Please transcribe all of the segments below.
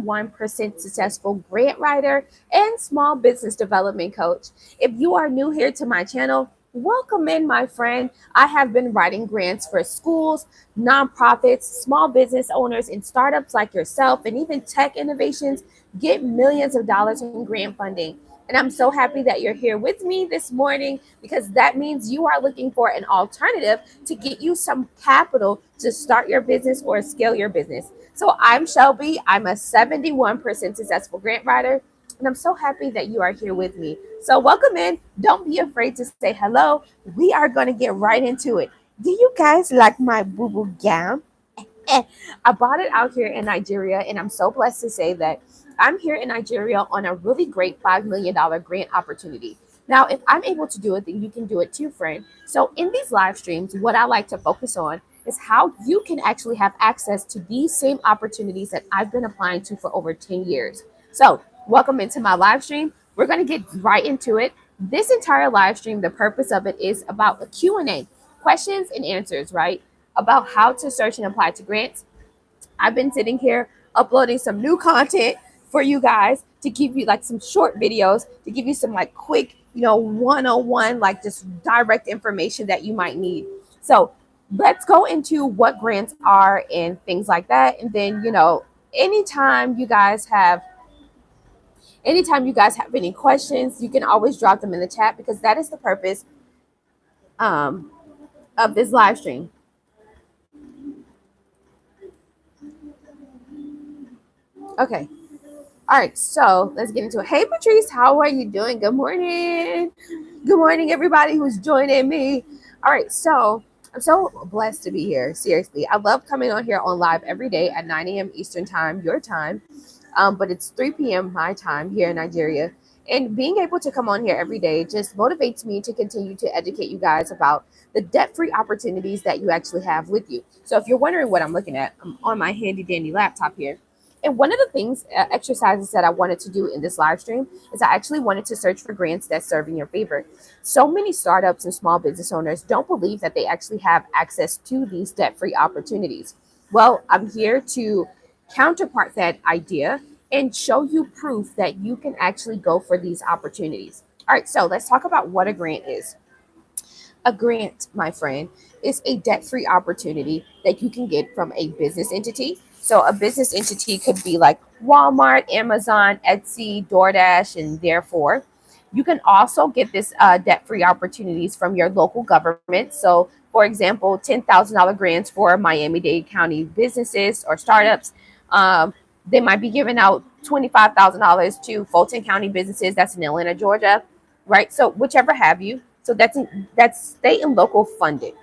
71% successful grant writer and small business development coach. If you are new here to my channel, welcome in, my friend. I have been writing grants for schools, nonprofits, small business owners, and startups like yourself, and even tech innovations get millions of dollars in grant funding. And I'm so happy that you're here with me this morning because that means you are looking for an alternative to get you some capital to start your business or scale your business. So I'm Shelby. I'm a 71% successful grant writer, and I'm so happy that you are here with me. So welcome in. Don't be afraid to say hello. We are going to get right into it. Do you guys like my boo-boo gown? I bought it out here in Nigeria, and I'm so blessed to say that I'm here in Nigeria on a really great $5 million grant opportunity. Now, if I'm able to do it, then you can do it too, friend. So in these live streams, what I like to focus on is how you can actually have access to these same opportunities that I've been applying to for over 10 years. So welcome into my live stream. We're going to get right into it. This entire live stream, the purpose of it is about a Q&A, questions and answers, right? About how to search and apply to grants. I've been sitting here uploading some new content for you guys to give you like some short videos to give you some like quick, one-on-one, like just direct information that you might need. So let's go into what grants are and things like that. And then, anytime you guys have any questions, you can always drop them in the chat because that is the purpose of this live stream. Okay. All right, so let's get into it. Hey, Patrice, how are you doing? Good morning. Good morning, everybody who's joining me. All right, so I'm so blessed to be here. Seriously, I love coming on here on live every day at 9 a.m. Eastern time, your time. But it's 3 p.m. my time here in Nigeria. And being able to come on here every day just motivates me to continue to educate you guys about the debt-free opportunities that you actually have with you. So if you're wondering what I'm looking at, I'm on my handy-dandy laptop here. And one of the things, exercises that I wanted to do in this live stream is I actually wanted to search for grants that serve in your favor. So many startups and small business owners don't believe that they actually have access to these debt-free opportunities. Well, I'm here to counterpart that idea and show you proof that you can actually go for these opportunities. All right, so let's talk about what a grant is. A grant, my friend, is a debt-free opportunity that you can get from a business entity. So a business entity could be like Walmart, Amazon, Etsy, DoorDash, and therefore you can also get this debt-free opportunities from your local government. So for example, $10,000 grants for Miami-Dade County businesses or startups. They might be giving out $25,000 to Fulton County businesses. That's in Atlanta, Georgia, right? So whichever have you. So that's state and local funded.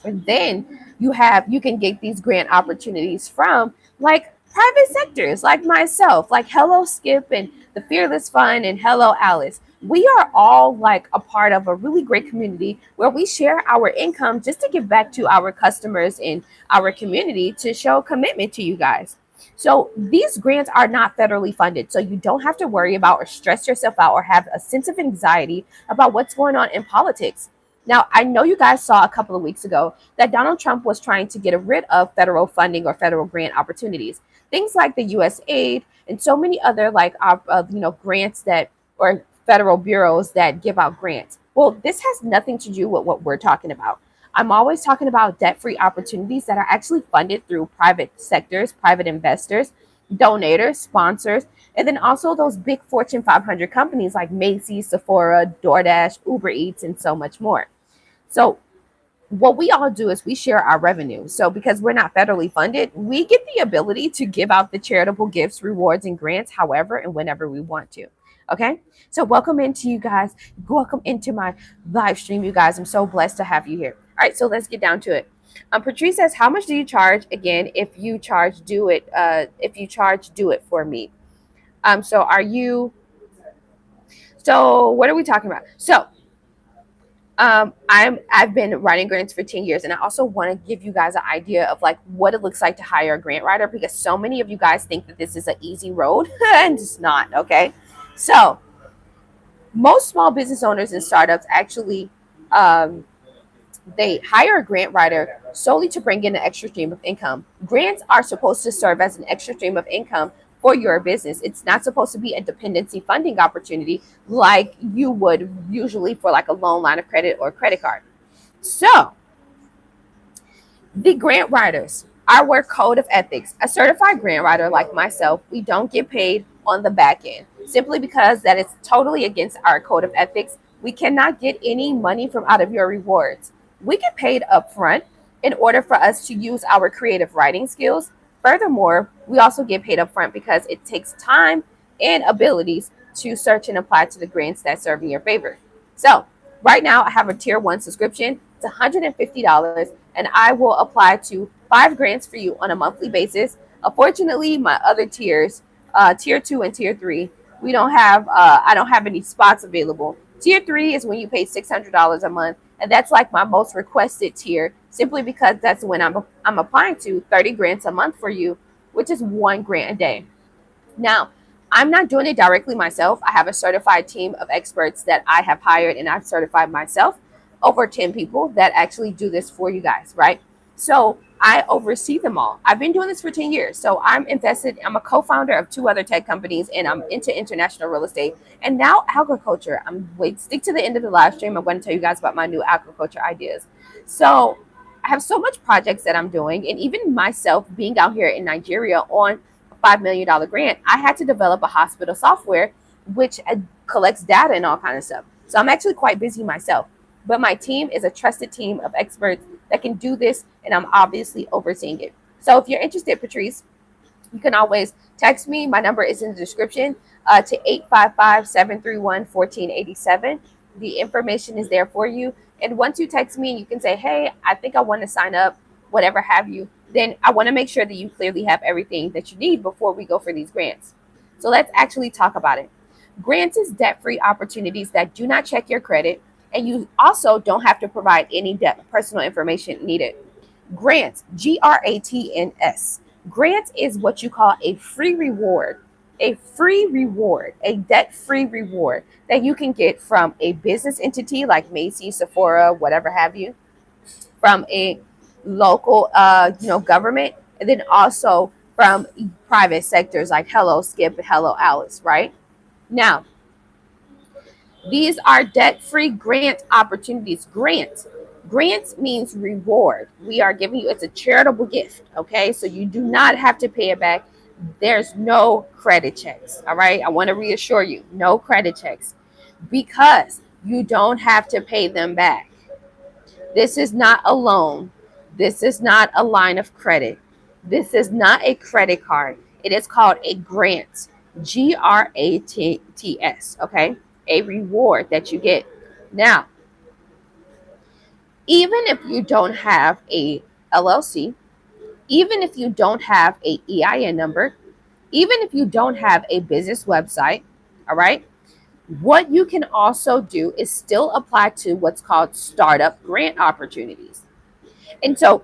And then you can get these grant opportunities from like private sectors like myself, like Hello Skip and the Fearless Fund and Hello Alice. We are all like a part of a really great community where we share our income just to give back to our customers in our community to show commitment to you guys. So these grants are not federally funded, so you don't have to worry about or stress yourself out or have a sense of anxiety about what's going on in politics. Now, I know you guys saw a couple of weeks ago that Donald Trump was trying to get rid of federal funding or federal grant opportunities. Things like the USAID and so many other grants that or federal bureaus that give out grants. Well, this has nothing to do with what we're talking about. I'm always talking about debt-free opportunities that are actually funded through private sectors, private investors, donors, sponsors, and then also those big Fortune 500 companies like Macy's, Sephora, DoorDash, Uber Eats, and so much more. So what we all do is we share our revenue. So because we're not federally funded, we get the ability to give out the charitable gifts, rewards, and grants however and whenever we want to. Okay, so welcome into you guys. Welcome into my live stream, you guys. I'm so blessed to have you here. All right, so let's get down to it. Patrice says, how much do you charge? Again, if you charge, do it. If you charge, do it for me. So what are we talking about? So I've been writing grants for 10 years, and I also want to give you guys an idea of like what it looks like to hire a grant writer, because so many of you guys think that this is an easy road and it's not. Okay, so most small business owners and startups actually they hire a grant writer solely to bring in an extra stream of income. Grants are supposed to serve as an extra stream of income for your business. It's not supposed to be a dependency funding opportunity like you would usually for like a loan, line of credit, or credit card. So the grant writers, our code of ethics, a certified grant writer like myself, we don't get paid on the back end simply because that is totally against our code of ethics. We cannot get any money from out of your rewards. We get paid upfront in order for us to use our creative writing skills. Furthermore, we also get paid upfront because it takes time and abilities to search and apply to the grants that serve in your favor. So, right now, I have a tier one subscription. It's $150, and I will apply to 5 grants for you on a monthly basis. Unfortunately, my other tiers, tier two and tier three, we don't have. I don't have any spots available. Tier three is when you pay $600 a month, and that's like my most requested tier, simply because that's when I'm applying to 30 grants a month for you, which is 1 grant a day. Now, I'm not doing it directly myself. I have a certified team of experts that I have hired, and I've certified myself, over 10 people that actually do this for you guys, right? So I oversee them all. I've been doing this for 10 years. So I'm invested. I'm a co-founder of 2 other tech companies, and I'm into international real estate and now agriculture. Stick to the end of the live stream. I'm going to tell you guys about my new agriculture ideas. So I have so much projects that I'm doing, and even myself being out here in Nigeria on $5 million grant, I had to develop a hospital software which collects data and all kind of stuff. So I'm actually quite busy myself, but my team is a trusted team of experts that can do this, and I'm obviously overseeing it. So if you're interested, Patrice, you can always text me. My number is in the description, to 855-731-1487. The information is there for you. And once you text me and you can say, hey, I think I want to sign up, whatever have you, then I want to make sure that you clearly have everything that you need before we go for these grants. So let's actually talk about it. Grants is debt-free opportunities that do not check your credit, and you also don't have to provide any personal information needed. Grants, GRATNS. Grants is what you call a free reward, a debt-free reward that you can get from a business entity like Macy's, Sephora, whatever have you, from a local, government, and then also from private sectors like Hello Skip and Hello Alice, right? Now, these are debt-free grant opportunities. Grants means reward. We are giving you, it's a charitable gift, okay? So you do not have to pay it back. There's no credit checks, all right? I want to reassure you, no credit checks, because you don't have to pay them back. This is not a loan. This is not a line of credit. This is not a credit card. It is called a grant, GRATS, okay? A reward that you get. Now, even if you don't have a LLC, even if you don't have a EIN number, even if you don't have a business website, all right, what you can also do is still apply to what's called startup grant opportunities. And so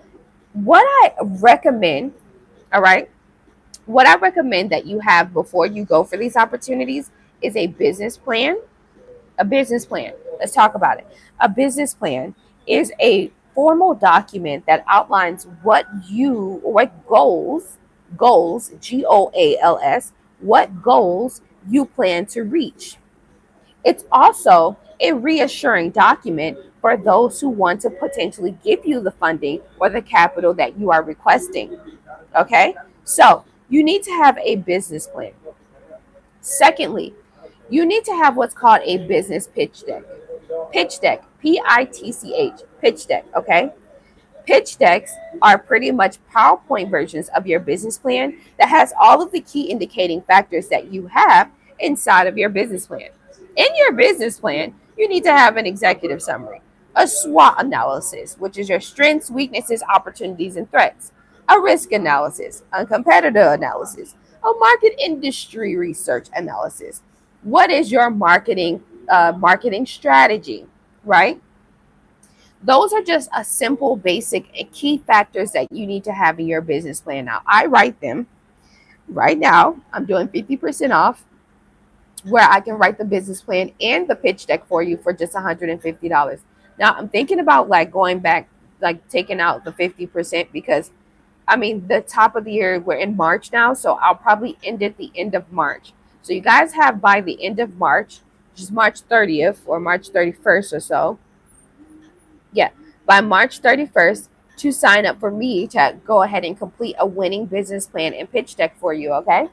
what I recommend, all right, what I recommend that you have before you go for these opportunities is a business plan. A business plan. Let's talk about it. A business plan is a formal document that outlines what goals, GOALS, what goals you plan to reach. It's also a reassuring document for those who want to potentially give you the funding or the capital that you are requesting. Okay? So you need to have a business plan. Secondly, you need to have what's called a business pitch deck. Pitch deck, PITCH, pitch deck, okay? Pitch decks are pretty much PowerPoint versions of your business plan that has all of the key indicating factors that you have inside of your business plan. In your business plan, you need to have an executive summary, a SWOT analysis, which is your strengths, weaknesses, opportunities, and threats, a risk analysis, a competitor analysis, a market industry research analysis. What is your marketing strategy, right? Those are just a simple, basic, and key factors that you need to have in your business plan. Now, I write them right now. I'm doing 50% off, where I can write the business plan and the pitch deck for you for just $150. Now, I'm thinking about like going back, like taking out the 50%, because I mean, the top of the year, we're in March now, so I'll probably end at the end of March. So you guys have by the end of March, which is March 30th or March 31st or so. Yeah, by March 31st to sign up for me to go ahead and complete a winning business plan and pitch deck for you, okay?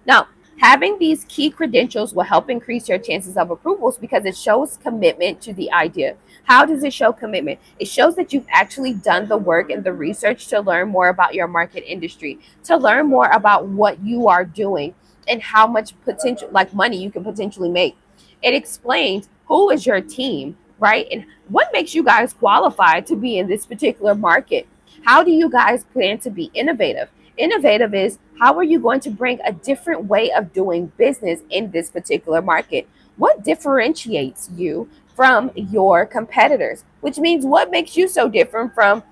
Now, having these key credentials will help increase your chances of approvals because it shows commitment to the idea. How does it show commitment? It shows that you've actually done the work and the research to learn more about your market industry, to learn more about what you are doing and how much potential, like money, you can potentially make. It explains who is your team, right? And what makes you guys qualified to be in this particular market. How do you guys plan to be innovative? Innovative is how are you going to bring a different way of doing business in this particular market? What differentiates you from your competitors? Which means what makes you so different from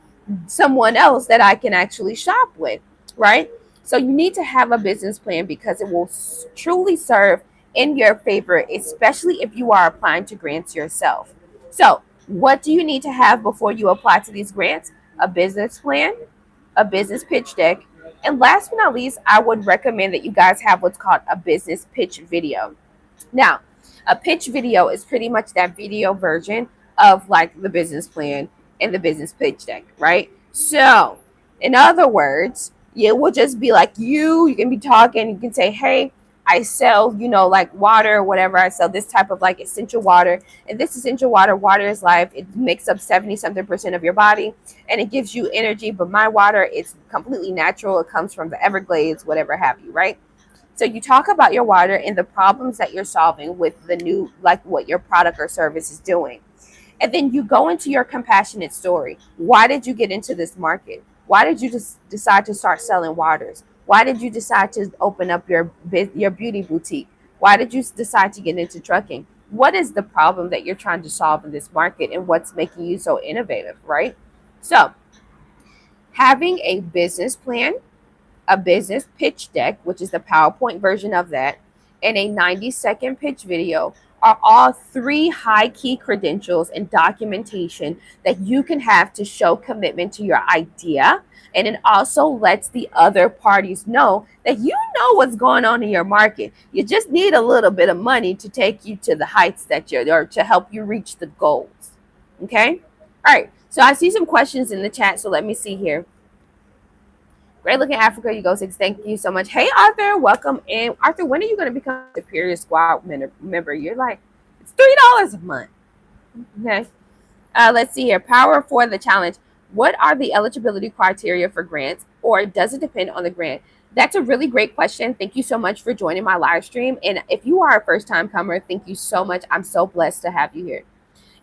someone else that I can actually shop with, right? So you need to have a business plan because it will truly serve in your favor, especially if you are applying to grants yourself. So, what do you need to have before you apply to these grants? A business plan, a business pitch deck, and last but not least, I would recommend that you guys have what's called a business pitch video. Now, a pitch video is pretty much that video version of like the business plan and the business pitch deck, right? So, in other words, it will just be like you can be talking, you can say, hey, I sell, like water or whatever. I sell this type of like essential water. And this essential water is life. It makes up 70 something percent of your body and it gives you energy. But my water is completely natural. It comes from the Everglades, whatever have you, right? So you talk about your water and the problems that you're solving with the new, like what your product or service is doing. And then you go into your compassionate story. Why did you get into this market? Why did you just decide to start selling waters? Why did you decide to open up your beauty boutique? Why did you decide to get into trucking? What is the problem that you're trying to solve in this market and what's making you so innovative, right? So, having a business plan, a business pitch deck, which is the PowerPoint version of that, and a 90-second pitch video are all three high key credentials and documentation that you can have to show commitment to your idea. And it also lets the other parties know that you know what's going on in your market. You just need a little bit of money to take you to the heights that or to help you reach the goals. Okay? All right. So I see some questions in the chat. So let me see here. Great looking Africa, you go 6. Thank you so much. Hey Arthur, welcome in. Arthur, when are you going to become a Superior Squad member? You're like, it's $3 a month. Okay. Let's see here. Power for the challenge. What are the eligibility criteria for grants, or does it depend on the grant? That's a really great question. Thank you so much for joining my live stream. And if you are a first time comer, thank you so much. I'm so blessed to have you here.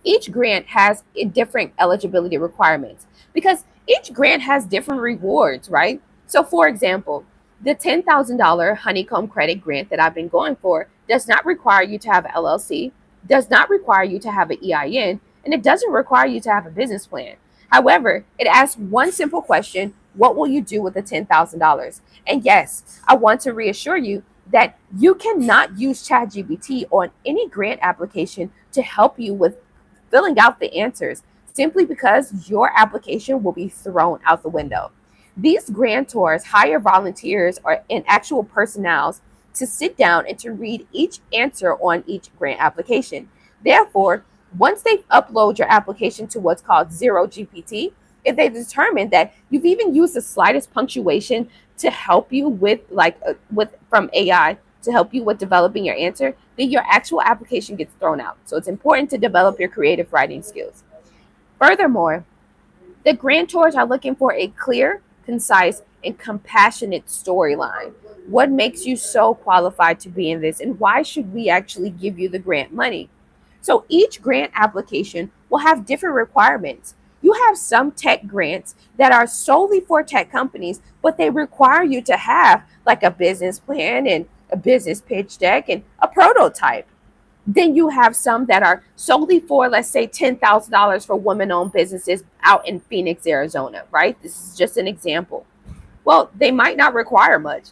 Each grant has different eligibility requirements because each grant has different rewards, right? So, for example, the $10,000 honeycomb credit grant that I've been going for does not require you to have an LLC, does not require you to have an EIN, and it doesn't require you to have a business plan. However, it asks one simple question: what will you do with the $10,000? And yes, I want to reassure you that you cannot use ChatGPT on any grant application to help you with filling out the answers, simply because your application will be thrown out the window. These grantors hire volunteers and actual personnel to sit down and to read each answer on each grant application. Therefore, once they upload your application to what's called Zero GPT, if they determine that you've even used the slightest punctuation to help you with from AI to help you with developing your answer, then your actual application gets thrown out. So it's important to develop your creative writing skills. Furthermore, the grantors are looking for a clear, concise, and compassionate storyline. What makes you so qualified to be in this, and why should we actually give you the grant money? So each grant application will have different requirements. You have some tech grants that are solely for tech companies, but they require you to have like a business plan and a business pitch deck and a prototype. Then you have some that are solely for, let's say, $10,000 for women-owned businesses out in Phoenix, Arizona, right? This is just an example. Well, they might not require much.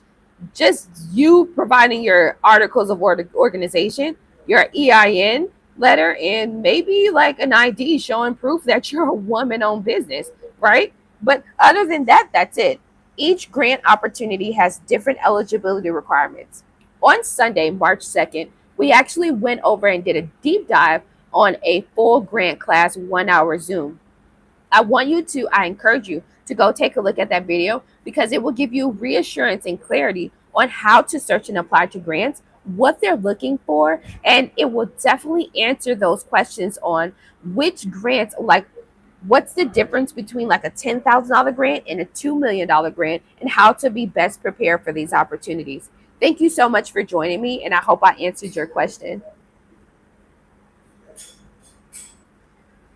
Just you providing your articles of organization, your EIN letter, and maybe like an ID showing proof that you're a woman-owned business, right? But other than that, that's it. Each grant opportunity has different eligibility requirements. On Sunday, March 2nd, we actually went over and did a deep dive on a full grant class 1 hour Zoom. I encourage you to go take a look at that video because it will give you reassurance and clarity on how to search and apply to grants, what they're looking for, and it will definitely answer those questions on which grants, like what's the difference between like a $10,000 grant and a $2 million grant, and how to be best prepared for these opportunities. Thank you so much for joining me, and I hope I answered your question.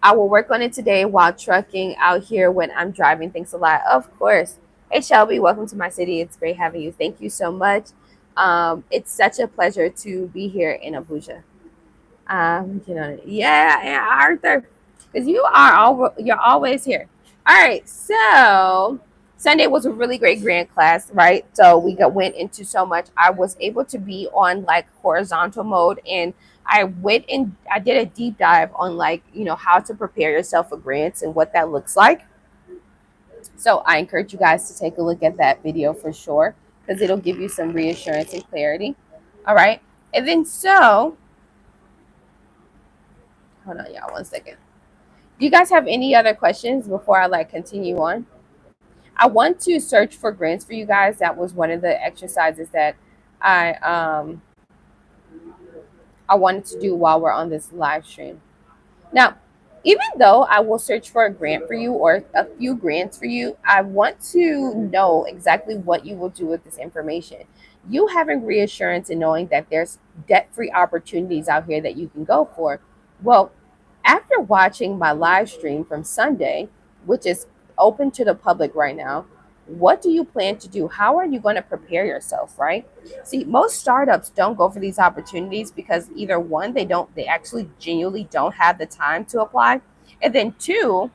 I will work on it today while trucking out here when I'm driving. Thanks a lot. Of course. Hey, Shelby, welcome to my city. It's great having you. Thank you so much. It's such a pleasure to be here in Abuja. Yeah, Arthur, because you're always here. All right, so Sunday was a really great grant class, right? So went into so much. I was able to be on like horizontal mode, and I went and I did a deep dive on like how to prepare yourself for grants and what that looks like. So I encourage you guys to take a look at that video for sure because it'll give you some reassurance and clarity. All right, and then hold on, y'all, 1 second. Do you guys have any other questions before I continue on? I want to search for grants for you guys. That was one of the exercises that I wanted to do while we're on this live stream. Now, even though I will search for a grant for you or a few grants for you, I want to know exactly what you will do with this information. You having reassurance and knowing that there's debt-free opportunities out here that you can go for. Well, after watching my live stream from Sunday, which is open to the public right now, what do you plan to do? How are you going to prepare yourself, right? See, most startups don't go for these opportunities because either one, they actually genuinely don't have the time to apply. And then two,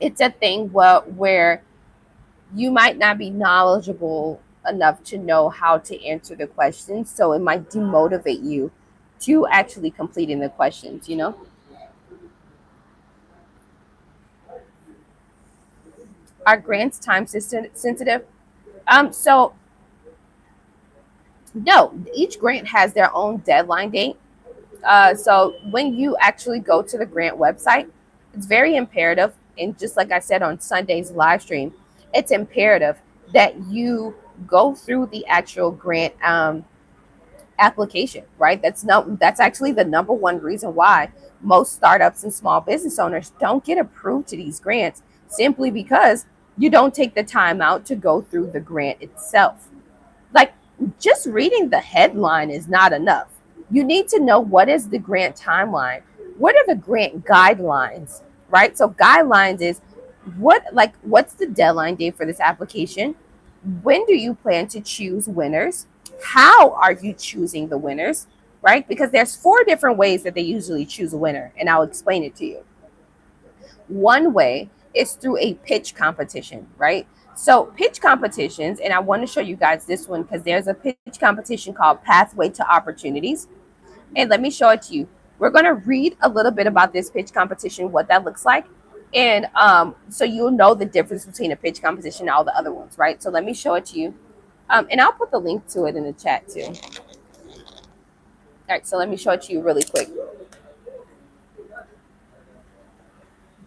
it's a thing where you might not be knowledgeable enough to know how to answer the questions. So it might demotivate you to actually completing the questions, Are grants time sensitive? So no, each grant has their own deadline date. So when you actually go to the grant website, it's very imperative. And just like I said on Sunday's live stream, it's imperative that you go through the actual grant application, right? That's actually the number one reason why most startups and small business owners don't get approved to these grants, simply because you don't take the time out to go through the grant itself. Like, just reading the headline is not enough. You need to know what is the grant timeline. What are the grant guidelines, right? So guidelines is what's the deadline date for this application? When do you plan to choose winners? How are you choosing the winners, right? Because there's 4 different ways that they usually choose a winner, and I'll explain it to you. One way is through a pitch competition, right? So pitch competitions, and I want to show you guys this one because there's a pitch competition called Pathway to Opportunities. And let me show it to you. We're going to read a little bit about this pitch competition, what that looks like. And so you'll know the difference between a pitch competition and all the other ones, right? So let me show it to you. And I'll put the link to it in the chat too. All right, so let me show it to you really quick.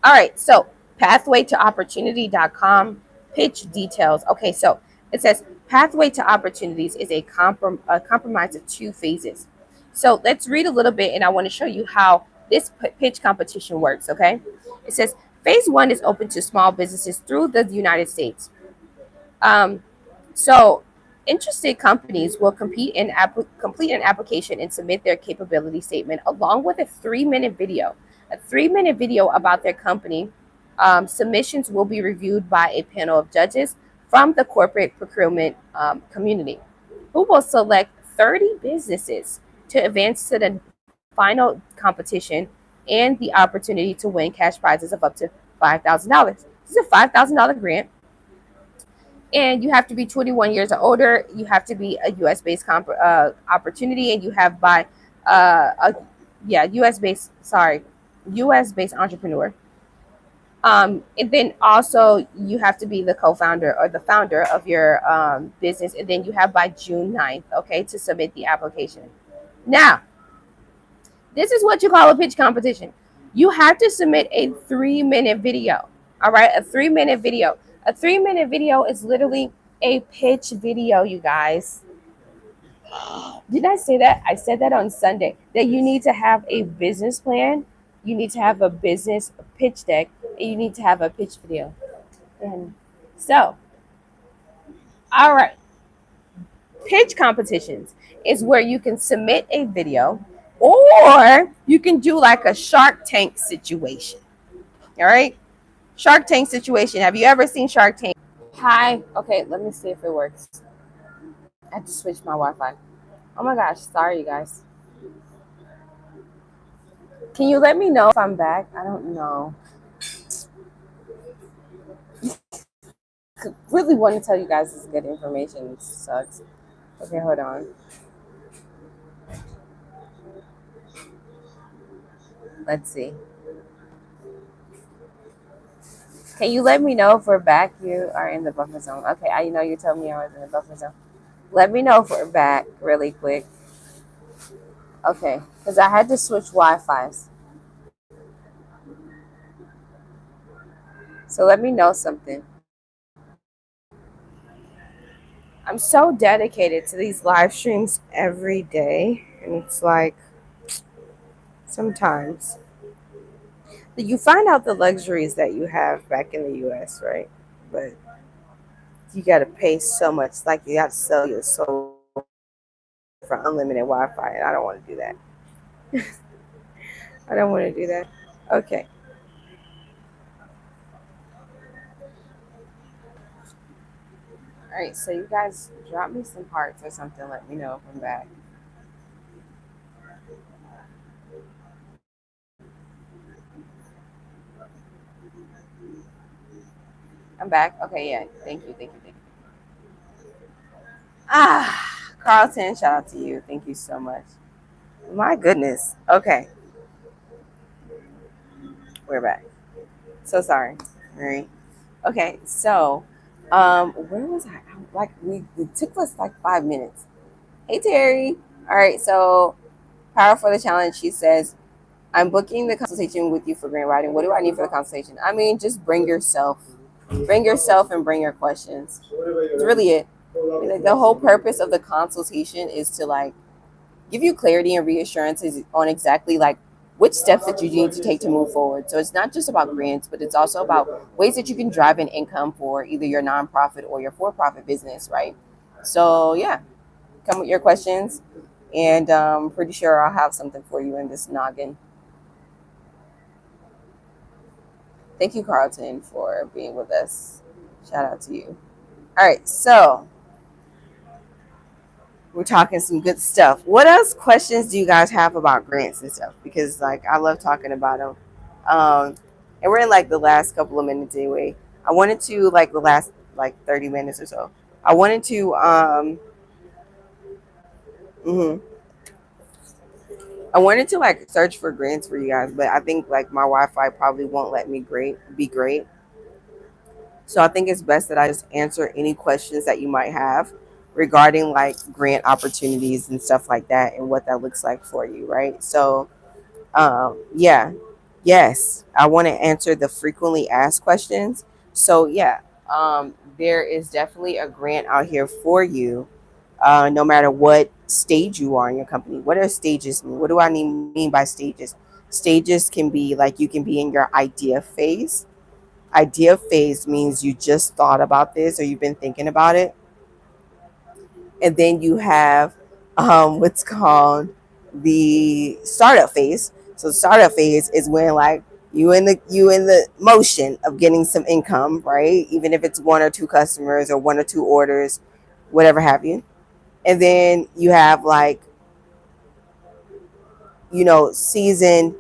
All right, so pathwaytoopportunity.com, pitch details. Okay, so it says Pathway to Opportunities is a compromise of 2 phases. So let's read a little bit, and I want to show you how this pitch competition works, okay? It says phase 1 is open to small businesses through the United States. So interested companies will complete an application and submit their capability statement along with a 3-minute video. A 3-minute video about their company. Submissions will be reviewed by a panel of judges from the corporate procurement community, who will select 30 businesses to advance to the final competition and the opportunity to win cash prizes of up to $5,000. This is a $5,000 grant. And you have to be 21 years or older. You have to be a U.S.-based opportunity, and you have U.S.-based entrepreneur. And then also you have to be the co-founder or the founder of your business. And then you have by June 9th, okay, to submit the application. Now, this is what you call a pitch competition. You have to submit a 3-minute video. All right, a 3-minute video. A 3-minute video is literally a pitch video, you guys. Did I say that? I said that on Sunday, that you need to have a business plan, you need to have a business pitch deck, and you need to have a pitch video. And so, all right, pitch competitions is where you can submit a video or you can do like a Shark Tank situation. All right, Shark Tank situation. Have you ever seen Shark Tank? Hi. Okay, let me see if it works. I had to switch my Wi-Fi. Oh my gosh, sorry you guys. Can you let me know if I'm back? I don't know. Really want to tell you guys this good information. It sucks. Okay, hold on. Let's see. Can you let me know if we're back? You are in the buffer zone. Okay, I know you told me I was in the buffer zone. Let me know if we're back really quick. Okay, because I had to switch Wi-Fi's. So let me know something. I'm so dedicated to these live streams every day. And it's like, sometimes you find out the luxuries that you have back in the US, right? But you got to pay so much. Like you got to sell your soul for unlimited Wi-Fi. And I don't want to do that. I don't want to do that. Okay. All right. So you guys drop me some hearts or something. Let me know if I'm back. I'm back. Okay. Yeah. Thank you. Thank you. Thank you. Carlton, shout out to you. Thank you so much. My goodness. Okay. We're back. So sorry. All right. Okay. So, where was I? Like, it took us like 5 minutes. Hey, Terry. All right. So, Power for the Challenge, she says, I'm booking the consultation with you for grant writing. What do I need for the consultation? I mean, just bring yourself. Bring yourself and bring your questions. That's really it. Like, the whole purpose of the consultation is to like give you clarity and reassurances on exactly like which steps that you need to take to move forward. So it's not just about grants, but it's also about ways that you can drive an income for either your nonprofit or your for-profit business, right? So yeah, come with your questions, and I'm pretty sure I'll have something for you in this noggin. Thank you, Carlton, for being with us. Shout out to you. All right, so we're talking some good stuff. What else questions do you guys have about grants and stuff? Because like I love talking about them. And we're in like the last couple of minutes anyway. I wanted to like the last like 30 minutes or so. I wanted to mhm. I wanted to like search for grants for you guys, but I think like my Wi-Fi probably won't let me be great. So I think it's best that I just answer any questions that you might have regarding like grant opportunities and stuff like that and what that looks like for you, right? So yeah, yes, I want to answer the frequently asked questions. So yeah, there is definitely a grant out here for you, no matter what stage you are in your company. What do stages mean? What do I mean by stages? Stages can be like you can be in your idea phase. Idea phase means you just thought about this or you've been thinking about it. And then you have what's called the startup phase. So the startup phase is when like you in the motion of getting some income, right? Even if it's one or two customers or one or two orders, whatever have you. And then you have like, seasoned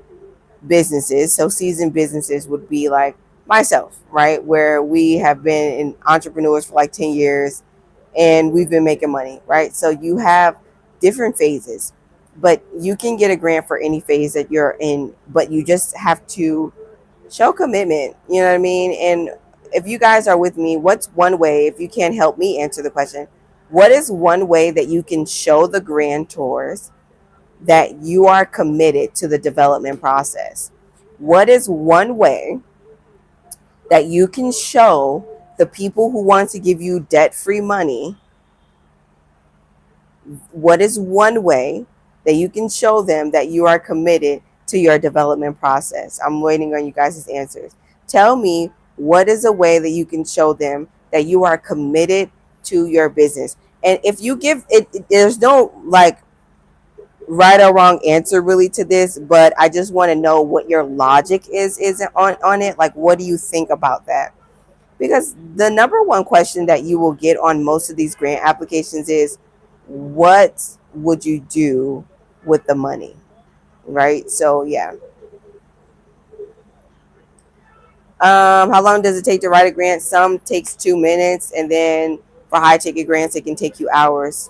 businesses. So seasoned businesses would be like myself, right? Where we have been in entrepreneurs for like 10 years and we've been making money, right? So you have different phases, but you can get a grant for any phase that you're in, but you just have to Show commitment. You know what I mean? And if you guys are with me, what's one way, if you can't help me answer the question, what is one way that you can show the grantors that you are committed to the development process? What is one way that you can show the people who want to give you debt free money? What is one way that you can show them that you are committed to your development process? I'm waiting on you guys' answers. Tell me, what is a way that you can show them that you are committed to your business? And if you give it, there's no like right or wrong answer really to this, but I just want to know what your logic is on it. Like, what do you think about that? Because the number one question that you will get on most of these grant applications is, what would you do with the money? Right? So, yeah. How long does it take to write a grant? Some takes 2 minutes, and then for high ticket grants, it can take you hours.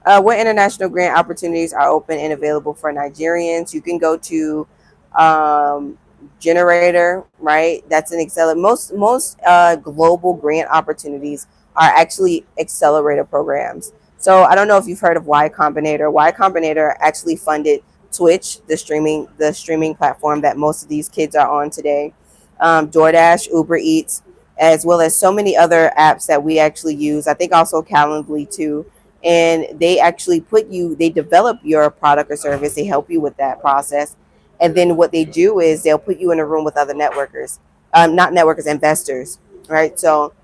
What international grant opportunities are open and available for Nigerians? You can go to um, Generator, right? That's an accelerate. Most global grant opportunities are actually accelerator programs. So I don't know if you've heard of Y Combinator. Y Combinator actually funded Twitch, the streaming platform that most of these kids are on today. DoorDash, Uber Eats, as well as so many other apps that we actually use. I think also Calendly too, and they actually they develop your product or service, they help you with that process, and then what they do is they'll put you in a room with other networkers, not networkers, investors, right? So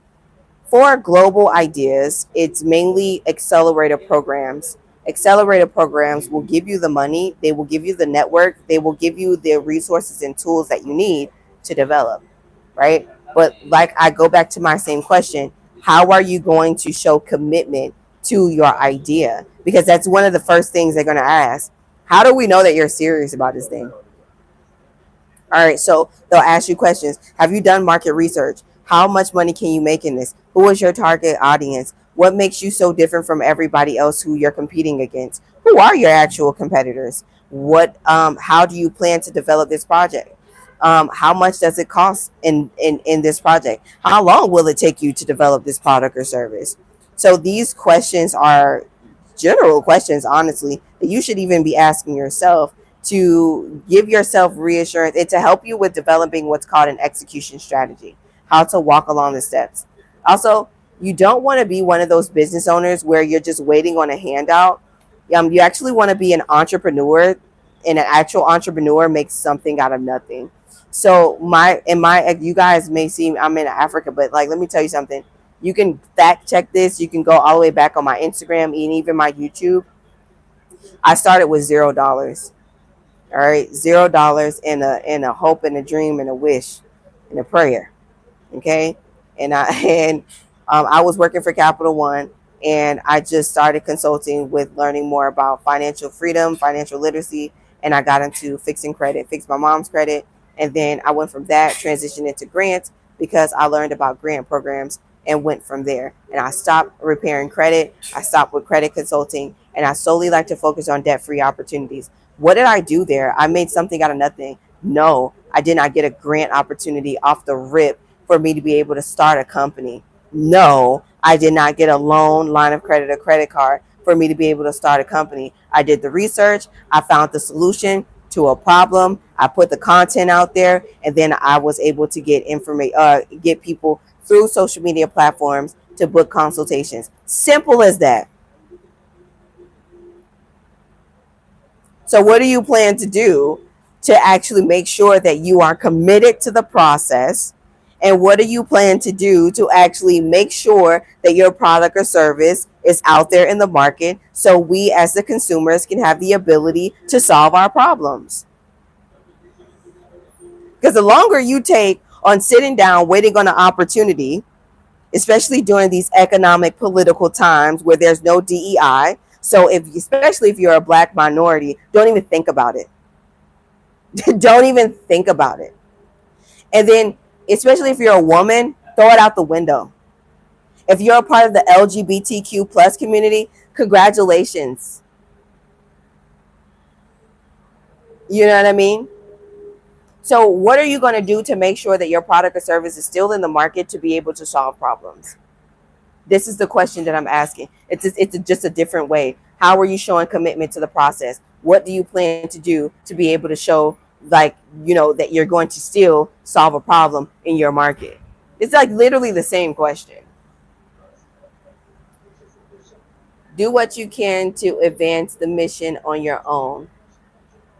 for global ideas, it's mainly accelerator programs will give you the money, they will give you the network, they will give you the resources and tools that you need to develop, right? But like, I go back to my same question, how are you going to show commitment to your idea? Because that's one of the first things they're going to ask. How do we know that you're serious about this thing? All right, so they'll ask you questions. Have you done market research? How much money can you make in this? Who is your target audience? What makes you so different from everybody else who you're competing against? Who are your actual competitors? How do you plan to develop this project? How much does it cost in this project? How long will it take you to develop this product or service? So these questions are general questions, honestly, that you should even be asking yourself to give yourself reassurance and to help you with developing what's called an execution strategy, how to walk along the steps. Also, you don't want to be one of those business owners where you're just waiting on a handout. You actually want to be an entrepreneur, and an actual entrepreneur makes something out of nothing. So you guys may see I'm in Africa, but like, let me tell you something. You can fact check this. You can go all the way back on my Instagram and even my YouTube. I started with $0. All right, $0 and a hope and a dream and a wish and a prayer. Okay, and I and I was working for Capital One, and I just started consulting with learning more about financial freedom, financial literacy, and I got into fixing credit, fixed my mom's credit, and then I went from that, transitioned into grants because I learned about grant programs and went from there. And I stopped repairing credit, I stopped with credit consulting, and I solely like to focus on debt-free opportunities. What did I do there? I made something out of nothing. No, I did not get a grant opportunity off the rip for me to be able to start a company. No, I did not get a loan, line of credit, or credit card for me to be able to start a company. I did the research, I found the solution to a problem, I put the content out there, and then I was able to get people through social media platforms to book consultations. Simple as that. So, what do you plan to do to actually make sure that you are committed to the process? And what do you plan to do to actually make sure that your product or service is out there in the market so we as the consumers can have the ability to solve our problems? Because the longer you take on sitting down, waiting on an opportunity, especially during these economic political times where there's no DEI. So especially if you're a black minority, don't even think about it. Don't even think about it. And then, especially if you're a woman, throw it out the window. If you're a part of the LGBTQ plus community, congratulations. You know what I mean? So, what are you going to do to make sure that your product or service is still in the market to be able to solve problems? This is the question that I'm asking. Just a different way. How are you showing commitment to the process? What do you plan to do to be able to show, like, that you're going to still solve a problem in your market? It's like literally the same question. Do what you can to advance the mission on your own.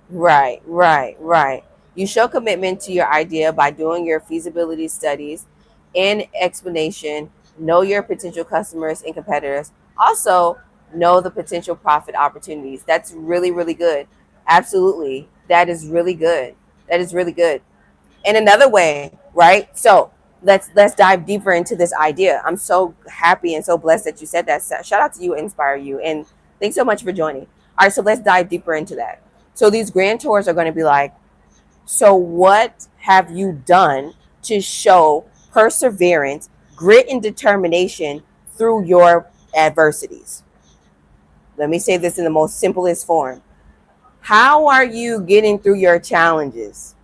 Right, right, right. You show commitment to your idea by doing your feasibility studies and explanation, know your potential customers and competitors. Also, know the potential profit opportunities. That's really, really good. Absolutely. That is really good. That is really good. And another way, right? So let's dive deeper into this idea. I'm so happy and so blessed that you said that. Shout out to you, Inspire You, and thanks so much for joining. All right, so let's dive deeper into that. So these grand tours are going to be like, so what have you done to show perseverance, grit, and determination through your adversities? Let me say this in the most simplest form. How are you getting through your challenges?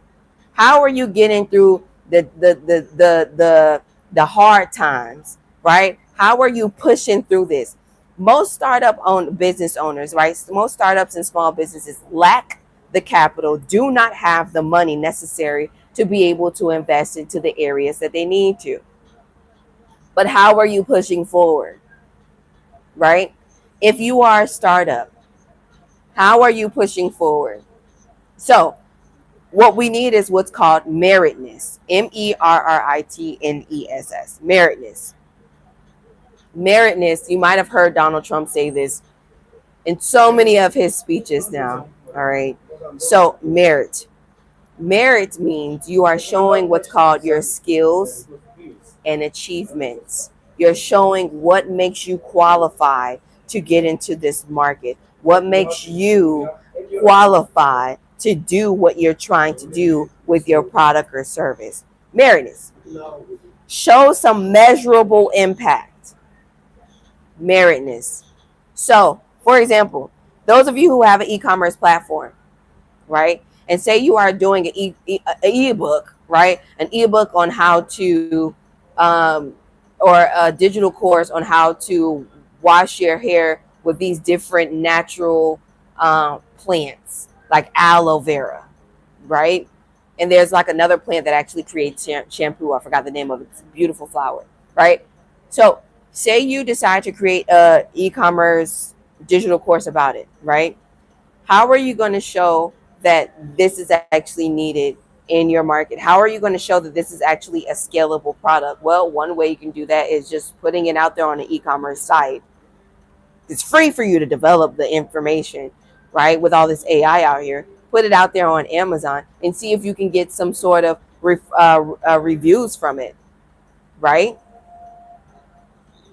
How are you getting through the hard times, right? How are you pushing through this? Most startup owned business owners, right? Most startups and small businesses lack the capital, do not have the money necessary to be able to invest into the areas that they need to. But how are you pushing forward, right? If you are a startup, how are you pushing forward? So what we need is what's called meritness. Meritness. Meritness. Meritness. You might have heard Donald Trump say this in so many of his speeches now. All right. So, merit. Merit means you are showing what's called your skills and achievements. You're showing what makes you qualify to get into this market, what makes you qualify to do what you're trying to do with your product or service. Meritness. Show some measurable impact. Meritness. So, for example, those of you who have an e-commerce platform, right? And say you are doing an ebook, right? An ebook on how to, or a digital course on how to wash your hair with these different natural plants, like aloe vera, right? And there's like another plant that actually creates shampoo. I forgot the name of it. It's a beautiful flower, right? So, say you decide to create a e-commerce digital course about it, right? How are you going to show that this is actually needed in your market? How are you going to show that this is actually a scalable product? Well, one way you can do that is just putting it out there on an e-commerce site. It's free for you to develop the information, right? With all this AI out here, put it out there on Amazon and see if you can get some sort of reviews from it, right?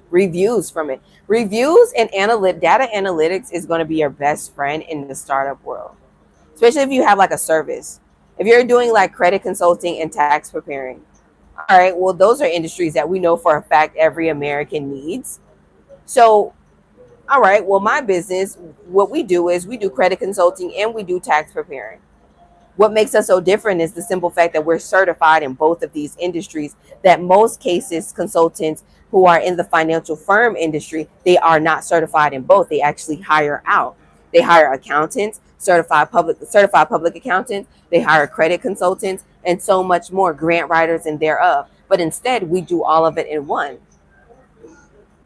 Reviews from it. Reviews and data analytics is going to be your best friend in the startup world, especially if you have like a service. If you're doing like credit consulting and tax preparing, all right, well, those are industries that we know for a fact every American needs. So, all right, well, my business, what we do is we do credit consulting and we do tax preparing. What makes us so different is the simple fact that we're certified in both of these industries, that most cases consultants who are in the financial firm industry, they are not certified in both. They actually hire out. They hire accountants, certified public accountants, they hire credit consultants, and so much more, grant writers and thereof. But instead, we do all of it in one.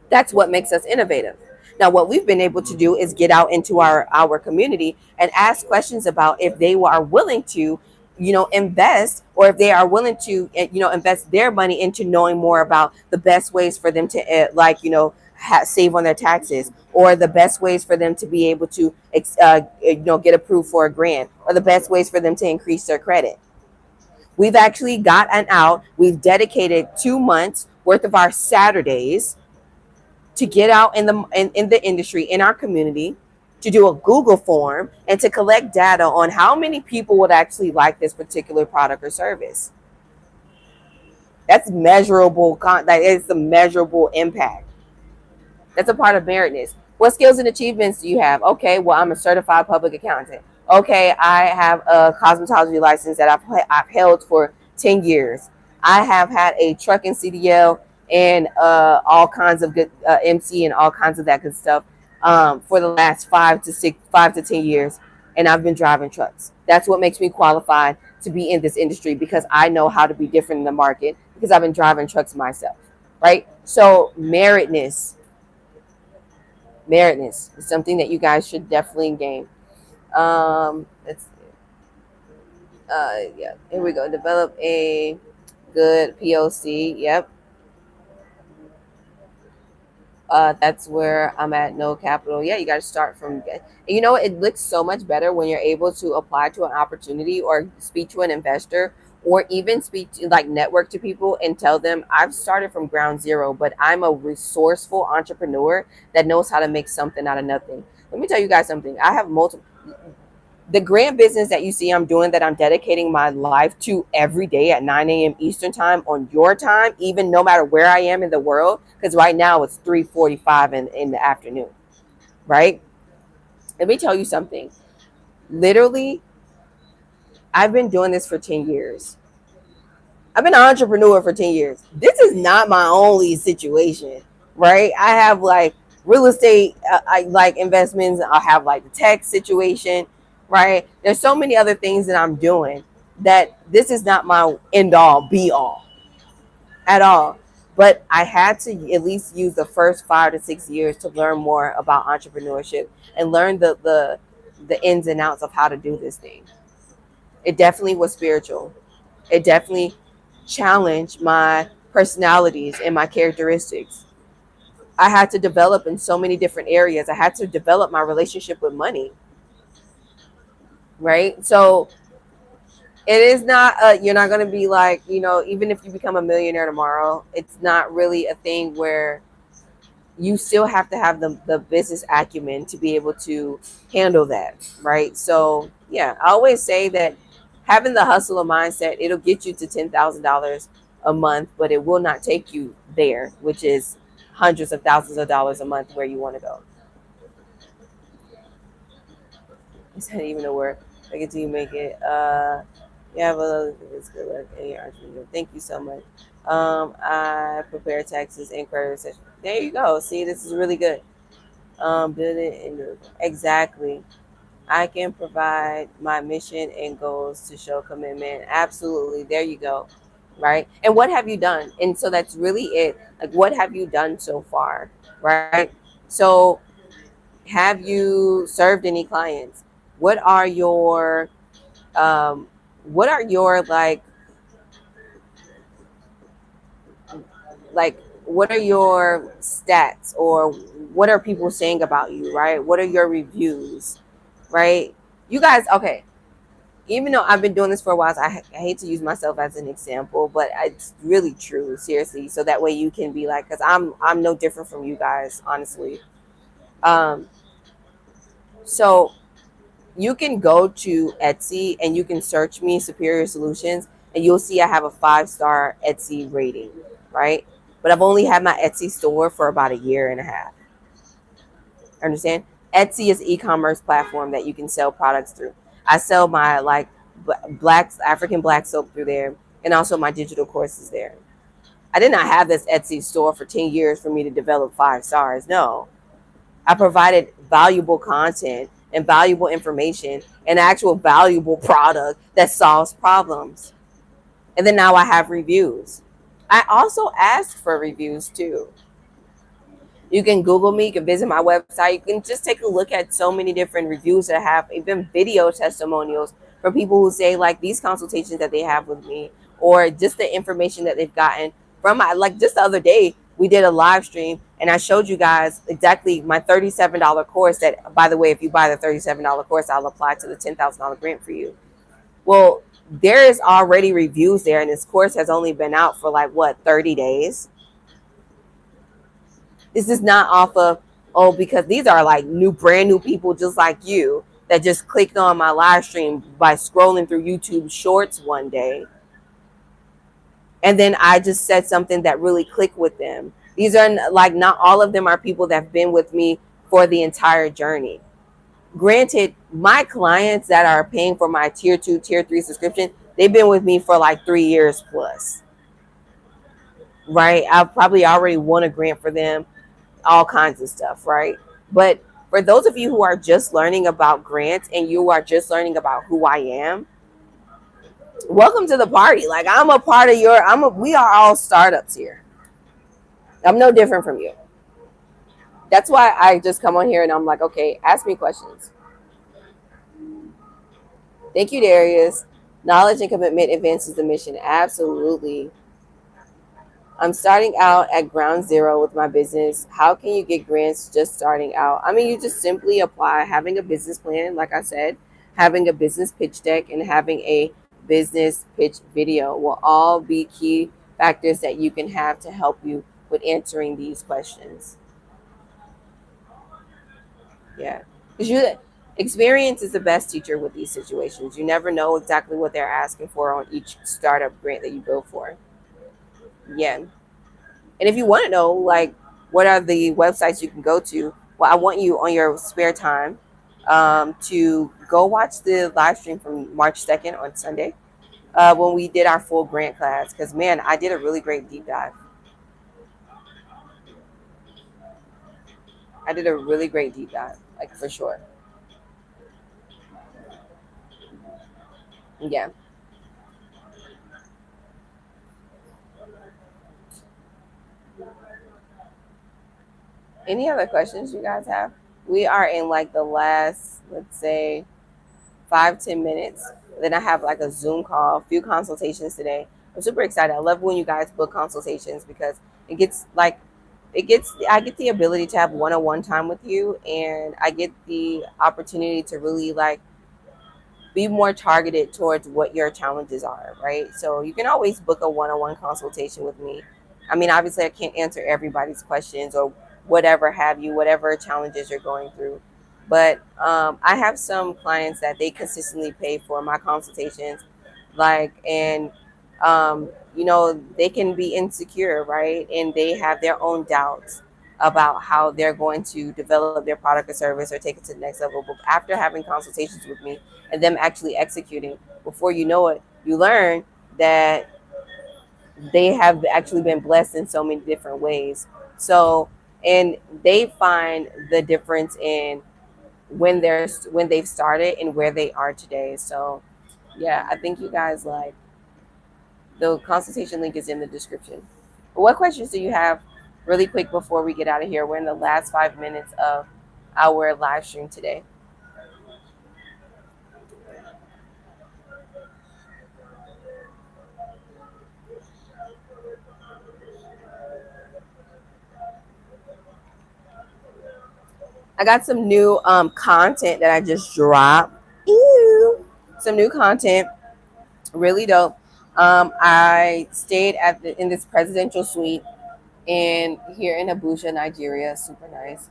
That's what makes us innovative. Now, what we've been able to do is get out into our community and ask questions about if they are willing to, invest, or if they are willing to, invest their money into knowing more about the best ways for them to, save on their taxes, or the best ways for them to be able to, get approved for a grant, or the best ways for them to increase their credit. We've actually gotten out. We've dedicated 2 months worth of our Saturdays to get out in the industry, in our community, to do a Google form and to collect data on how many people would actually like this particular product or service. That's measurable. That is the measurable impact. That's a part of meritness. What skills and achievements do you have? Okay, well, I'm a certified public accountant. Okay, I have a cosmetology license that I've held for 10 years. I have had a trucking CDL and all kinds of good MC and all kinds of that good stuff for the last 5 to 10 years, and I've been driving trucks. That's what makes me qualified to be in this industry because I know how to be different in the market because I've been driving trucks myself, right? So meritness is something that you guys should definitely gain. It's yeah, here we go. Develop a good POC. Yep. That's where I'm at. No capital. Yeah, you got to start from. And you know, it looks so much better when you're able to apply to an opportunity or speak to an investor or even speak to like network to people and tell them I've started from ground zero, but I'm a resourceful entrepreneur that knows how to make something out of nothing. Let me tell you guys something. I have multiple the grant business that you see I'm doing that I'm dedicating my life to every day at 9 a.m. Eastern time on your time, even no matter where I am in the world, because right now it's 3:45 in the afternoon, right? Let me tell you something. Literally, I've been doing this for 10 years. I've been an entrepreneur for 10 years. This is not my only situation, right? I have like real estate, I like investments. I have like the tech situation, right? There's so many other things that I'm doing that this is not my end all be all at all. But I had to at least use the first 5 to 6 years to learn more about entrepreneurship and learn the ins and outs of how to do this thing. It definitely was spiritual. It definitely challenged my personalities and my characteristics. I had to develop in so many different areas. I had to develop my relationship with money, right? So it is not, you're not going to be like, even if you become a millionaire tomorrow, it's not really a thing where you still have to have the business acumen to be able to handle that, right? So yeah, I always say that having the hustler mindset, it'll get you to $10,000 a month, but it will not take you there, which is hundreds of thousands of dollars a month where you want to go. Is that even a word? Like until you make it. You have a it's good luck in your entrepreneur. Thank you so much. I prepare taxes and credit session. There you go. See, this is really good. Build it in exactly. I can provide my mission and goals to show commitment. Absolutely. There you go. Right. And what have you done? And so that's really it. Like, what have you done so far? Right. So, have you served any clients? What are your, um, what are your like what are your stats or what are people saying about you, right? What are your reviews, right? You guys, okay, even though I've been doing this for a while, so I hate to use myself as an example, but it's really true, seriously. So that way you can be like, because I'm no different from you guys, honestly. Um, so you can go to Etsy and you can search me Superior Solutions, and you'll see I have a 5-star Etsy rating, right? But I've only had my Etsy store for about a year and a half. Understand? Etsy is an e-commerce platform that you can sell products through. I sell my like black African black soap through there, and also my digital courses there. I did not have this Etsy store for 10 years for me to develop 5 stars. No, I provided valuable content and valuable information and actual valuable product that solves problems. And then now I have reviews. I also ask for reviews too. You can Google me, you can visit my website, you can just take a look at so many different reviews that I have, even video testimonials from people who say like these consultations that they have with me, or just the information that they've gotten from my, like just the other day, we did a live stream and I showed you guys exactly my $37 course that, by the way, if you buy the $37 course, I'll apply to the $10,000 grant for you. Well, there is already reviews there and this course has only been out for like what, 30 days. This is not off of, oh, because these are like brand new people just like you that just clicked on my live stream by scrolling through YouTube shorts one day. And then I just said something that really clicked with them. These are like, not all of them are people that have been with me for the entire journey. Granted, my clients that are paying for my tier 2, tier 3 subscription, they've been with me for like 3 years plus, right? I've probably already won a grant for them, all kinds of stuff, right? But for those of you who are just learning about grants and you are just learning about who I am, welcome to the party. Like, I'm a part of your, we are all startups here. I'm no different from you. That's why I just come on here and I'm like, okay, ask me questions. Thank you, Darius. Knowledge and commitment advances the mission. Absolutely. I'm starting out at ground zero with my business. How can you get grants just starting out? I mean, you just simply apply having a business plan, like I said, having a business pitch deck, and having a business pitch video will all be key factors that you can have to help you with answering these questions. Yeah. Because experience is the best teacher with these situations. You never know exactly what they're asking for on each startup grant that you go for. Yeah. And if you want to know, like, what are the websites you can go to, well, I want you on your spare time to go watch the live stream from March 2nd on Sunday when we did our full grant class. Because, man, I did a really great deep dive. I did a really great deep dive, like, for sure. Yeah. Any other questions you guys have? We are in like the last, let's say, 5-10 minutes. Then I have like a Zoom call, a few consultations today. I'm super excited. I love when you guys book consultations because it gets like I get the ability to have one-on-one time with you, and I get the opportunity to really like be more targeted towards what your challenges are, right? So you can always book a one-on-one consultation with me. I mean, obviously I can't answer everybody's questions or whatever have you, whatever challenges you're going through. But I have some clients that they consistently pay for my consultations, like, and they can be insecure, right? And they have their own doubts about how they're going to develop their product or service or take it to the next level. But after having consultations with me and them actually executing, before you know it, you learn that they have actually been blessed in so many different ways. So, and they find the difference in when they've started and where they are today. So, yeah, I think you guys like the consultation link is in the description. But what questions do you have, really quick, before we get out of here? We're in the last 5 minutes of our live stream today. I got some new content that I just dropped. Ew. Some new content, really dope. I stayed in this presidential suite in here in Abuja, Nigeria. Super nice.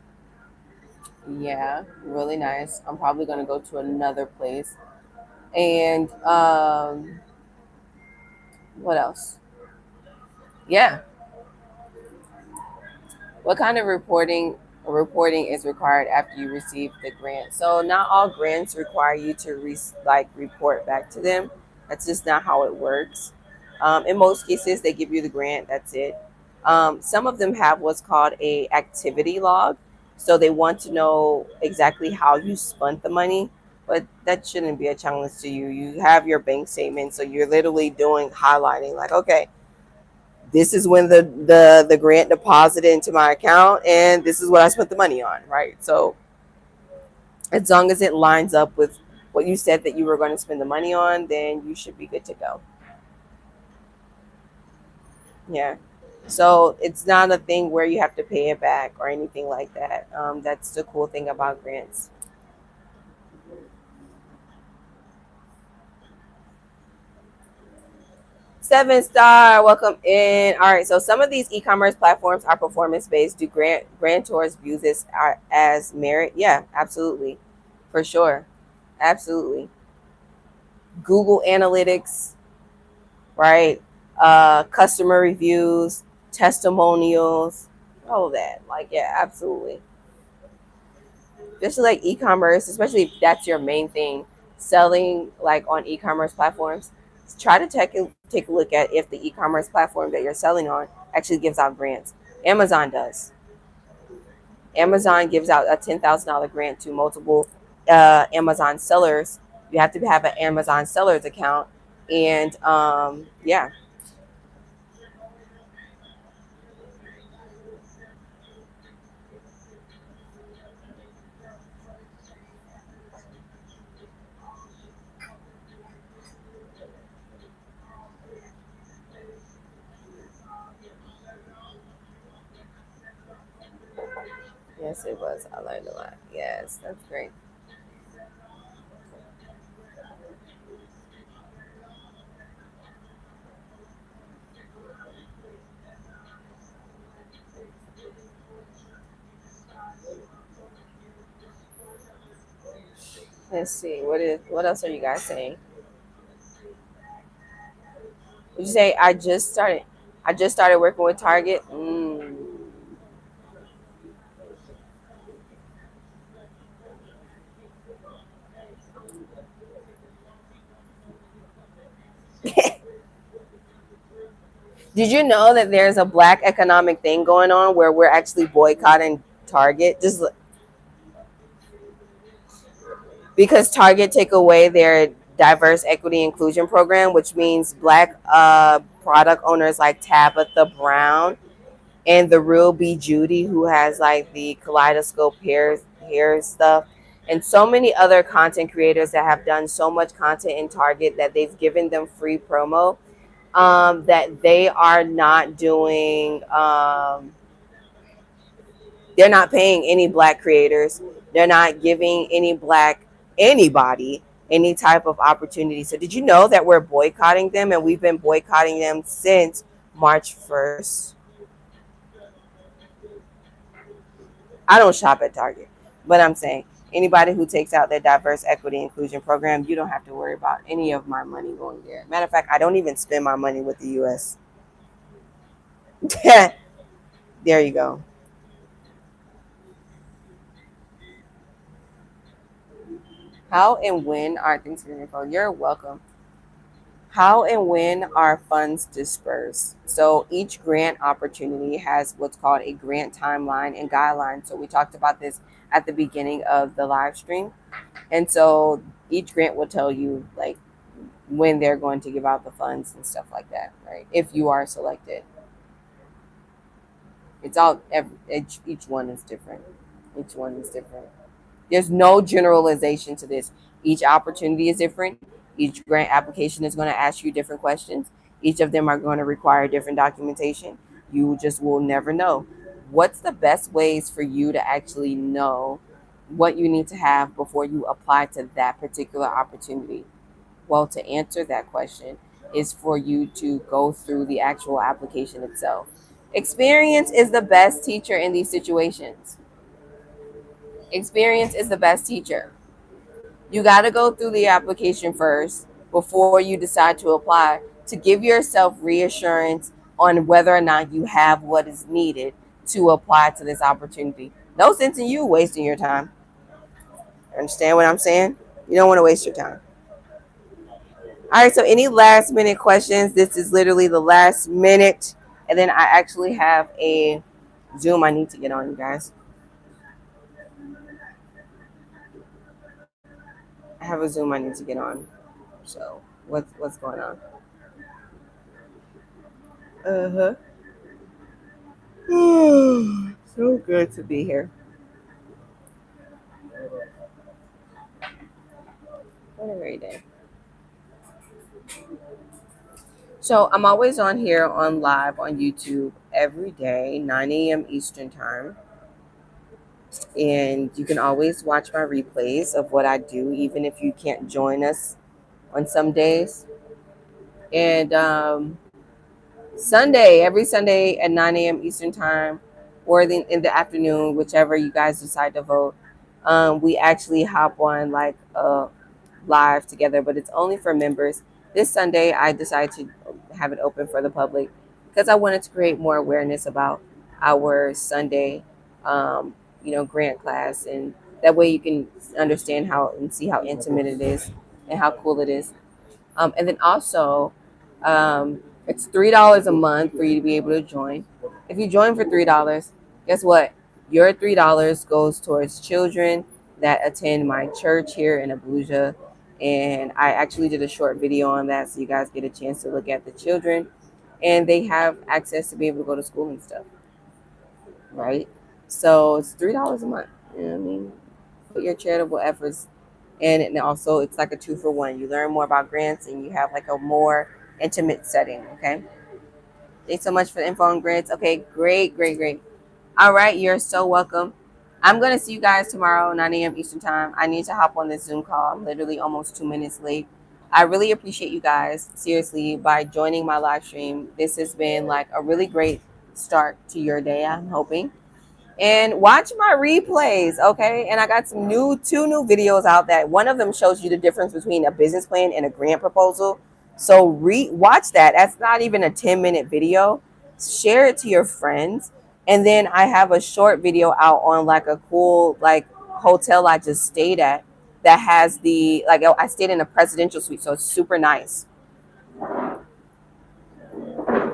Yeah, really nice. I'm probably gonna go to another place. And what else? Yeah. What kind of reporting is required after you receive the grant? So not all grants require you to report back to them. That's just not how it works. In most cases, they give you the grant. That's it. Some of them have what's called a activity log, so they want to know exactly how you spent the money. But that shouldn't be a challenge to you. You have your bank statement, so you're literally doing highlighting, like, okay, this is when the grant deposited into my account and this is what I spent the money on, right? So as long as it lines up with what you said that you were going to spend the money on, then you should be good to go. Yeah. So it's not a thing where you have to pay it back or anything like that. That's the cool thing about grants. 7 star, welcome in. All right, so some of these e-commerce platforms are performance based. Do grantors view this as merit? Yeah, absolutely, for sure, absolutely. Google Analytics, right? Customer reviews, testimonials, all of that. Like, yeah, absolutely. especially like e-commerce, especially if that's your main thing, selling like on e-commerce platforms. Try to take a look at if the e-commerce platform that you're selling on actually gives out grants. Amazon does. Amazon gives out a $10,000 grant to multiple Amazon sellers. You have to have an Amazon sellers account, and yeah. Yes, it was. I learned a lot. Yes, that's great. Let's see. What else are you guys saying? Would you say I just started? I just started working with Target. Did you know that there's a black economic thing going on where we're actually boycotting Target just because Target take away their diverse equity inclusion program, which means black product owners like Tabitha Brown and the real B Judy, who has like the kaleidoscope hair stuff, and so many other content creators that have done so much content in Target that they've given them free promo, that they are not doing. They're not paying any black creators. They're not giving any black anybody any type of opportunity. So did you know that we're boycotting them, and we've been boycotting them since March 1st? I don't shop at Target, but I'm saying anybody who takes out their diverse equity inclusion program, you don't have to worry about any of my money going there. Matter of fact, I don't even spend my money with the US. There you go. How and when are things going to? You're welcome. How and when are funds dispersed? So each grant opportunity has what's called a grant timeline and guideline. So we talked about this at the beginning of the live stream. And so each grant will tell you like when they're going to give out the funds and stuff like that, right? If you are selected. It's all each one is different. Each one is different. There's no generalization to this. Each opportunity is different. Each grant application is going to ask you different questions. Each of them are going to require different documentation. You just will never know. What's the best ways for you to actually know what you need to have before you apply to that particular opportunity? Well, to answer that question is for you to go through the actual application itself. Experience is the best teacher in these situations. Experience is the best teacher. You got to go through the application first before you decide to apply to give yourself reassurance on whether or not you have what is needed to apply to this opportunity. No sense in you wasting your time. Understand what I'm saying? You don't want to waste your time. All right, so any last minute questions? This is literally the last minute. And then I actually have a Zoom I need to get on, you guys. I have a Zoom I need to get on. So what's going on? Uh huh. So good to be here. What a great day. So I'm always on here on live on YouTube every day, 9 a.m. Eastern time. And you can always watch my replays of what I do, even if you can't join us on some days. And Sunday, every Sunday at 9 a.m. Eastern time, or in the afternoon, whichever you guys decide to vote, we actually hop on like live together, but it's only for members. This Sunday, I decided to have it open for the public because I wanted to create more awareness about our Sunday, grant class and That way you can understand how and see how intimate it is and how cool it is. And then also, it's $3 a month for you to be able to join. If you join for $3, guess what? Your $3 goes towards children that attend my church here in Abuja. And I actually did a short video on that, so you guys get a chance to look at the children, and they have access to be able to go to school and stuff, right? So it's $3 a month. You know what I mean? Put your charitable efforts, and also it's like a 2-for-1. You learn more about grants, and you have like a more intimate setting. Okay. Thanks so much for the info on grants. Okay, great, great, great. All right, you're so welcome. I'm gonna see you guys tomorrow, 9 a.m. Eastern time. I need to hop on this Zoom call. I'm literally almost 2 minutes late. I really appreciate you guys, seriously, by joining my live stream. This has been like a really great start to your day, I'm hoping. And watch my replays, okay? And I got two new videos out. That one of them shows you the difference between a business plan and a grant proposal. So watch that. That's not even a 10-minute video. Share it to your friends. And then I have a short video out on like a cool like hotel I just stayed at that has the like I stayed in a presidential suite, so it's super nice.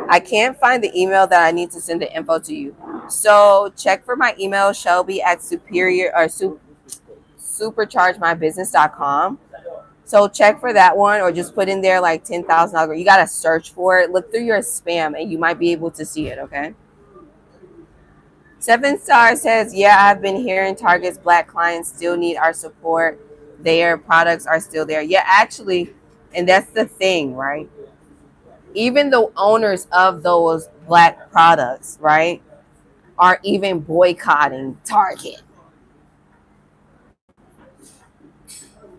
I can't find the email that I need to send the info to you. So check for my email, Shelby at superchargemybusiness.com. So check for that one, or just put in there like $10,000. You got to search for it. Look through your spam and you might be able to see it, okay? 7 Star says, yeah, I've been hearing Target's Black clients still need our support. Their products are still there. Yeah, actually, and that's the thing, right? Even the owners of those Black products, right, are even boycotting Target.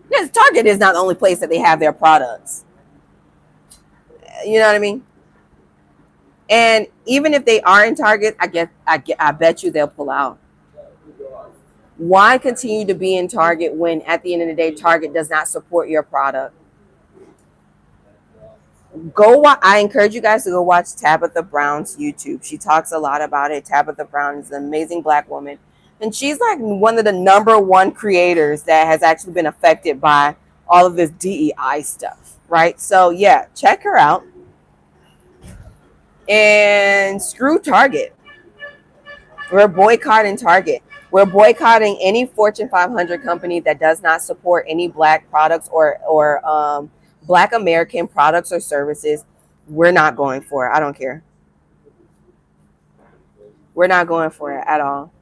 Because Target is not the only place that they have their products. You know what I mean? And even if they are in Target, I bet you they'll pull out. Why continue to be in Target when at the end of the day, Target does not support your product? I encourage you guys to go watch Tabitha Brown's YouTube. She talks a lot about it. Tabitha Brown is an amazing Black woman. And she's like one of the #1 creators that has actually been affected by all of this DEI stuff, right? So yeah, check her out. And screw Target. We're boycotting Target. We're boycotting any Fortune 500 company that does not support any Black products or Black American products or services. We're not going for it. I don't care. We're not going for it at all.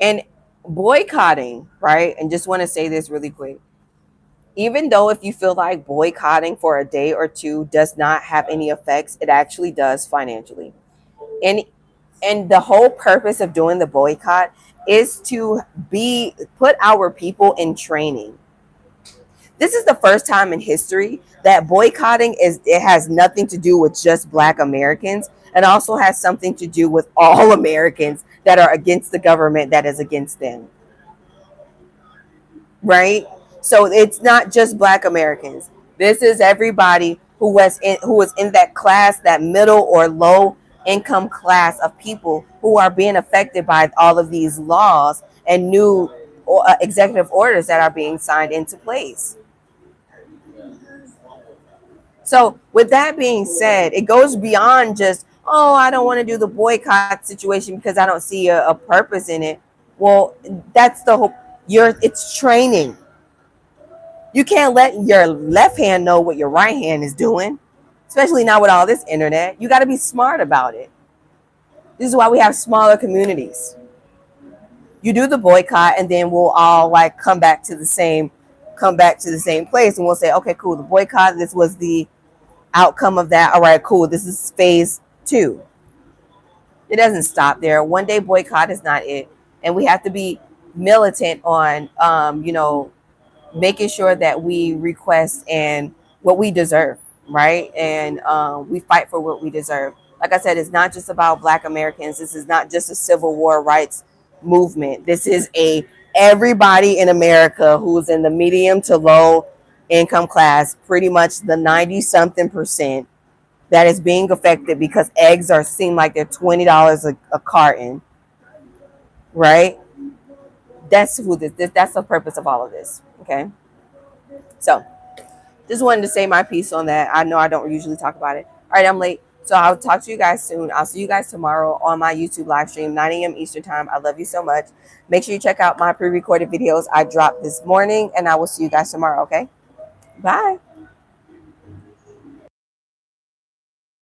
And boycotting, right? And just want to say this really quick. Even though if you feel like boycotting for a day or two does not have any effects, it actually does financially. And the whole purpose of doing the boycott is to put our people in training. This is the first time in history that boycotting it has nothing to do with just Black Americans. It also has something to do with all Americans that are against the government that is against them. Right? So it's not just Black Americans. This is everybody who was in that class, that middle or low income class of people who are being affected by all of these laws and new executive orders that are being signed into place. So with that being said, it goes beyond just, oh, I don't want to do the boycott situation because I don't see a purpose in it. Well, that's the whole, it's training. You can't let your left hand know what your right hand is doing, especially not with all this internet. You got to be smart about it. This is why we have smaller communities. You do the boycott, and then we'll all like come back to the same place, and we'll say, okay, cool. The boycott. This was the outcome of that. All right, cool. This is phase 2. It doesn't stop there. One day boycott is not it, and we have to be militant on, making sure that we request and what we deserve, right? And we fight for what we deserve. Like I said, it's not just about Black Americans. This is not just a civil war rights movement. This is everybody in America who's in the medium to low income class, pretty much the 90-something% that is being affected because eggs seem like they're $20 a carton, right? That's who that's the purpose of all of this. Okay. So just wanted to say my piece on that. I know I don't usually talk about it. All right, I'm late. So I'll talk to you guys soon. I'll see you guys tomorrow on my YouTube live stream, 9 a.m. Eastern time. I love you so much. Make sure you check out my pre-recorded videos I dropped this morning, and I will see you guys tomorrow, okay? Bye.